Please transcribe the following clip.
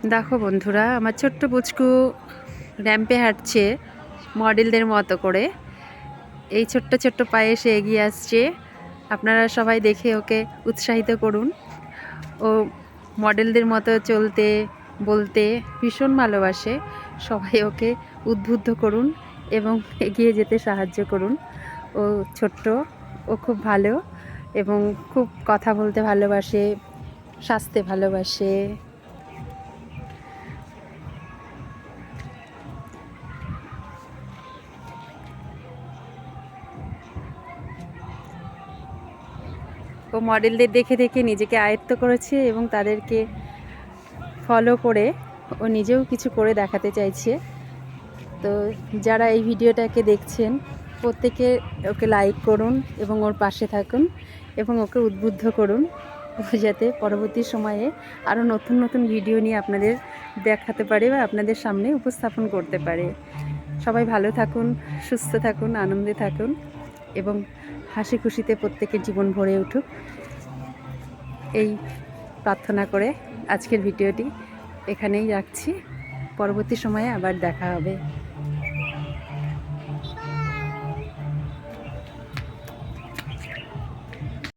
দেখো বন্ধুরা, আমার ছোট্ট পুচকু র্যাম্পে হাঁটছে মডেলদের মতো করে। এই ছোট্ট ছোট্ট পায়ে সে এগিয়ে আসছে। আপনারা সবাই দেখে ওকে উৎসাহিত করুন। ও মডেলদের মতো চলতে বলতে ভীষণ ভালোবাসে। সবাই ওকে উদ্বুদ্ধ করুন এবং এগিয়ে যেতে সাহায্য করুন। ও ছোট্ট, ও খুব ভালো এবং খুব কথা বলতে ভালোবাসে, সাজতে ভালোবাসে। ও মডেলদের দেখে দেখে নিজেকে আয়ত্ত করেছে এবং তাদেরকে ফলো করে ও নিজেও কিছু করে দেখাতে চাইছে। তো যারা এই ভিডিওটাকে দেখছেন প্রত্যেকে ওকে লাইক করুন এবং ওর পাশে থাকুন এবং ওকে উদ্বুদ্ধ করুন, ও যাতে পরবর্তী সময়ে আরও নতুন নতুন ভিডিও নিয়ে আপনাদের দেখাতে পারে বা আপনাদের সামনে উপস্থাপন করতে পারে। সবাই ভালো থাকুন, সুস্থ থাকুন, আনন্দে থাকুন এবং হাসি খুশিতে প্রত্যেকের জীবন ভরে উঠুক, এই প্রার্থনা করে আজকের ভিডিওটি এখানেই রাখছি। পরবর্তী সময়ে আবার দেখা হবে।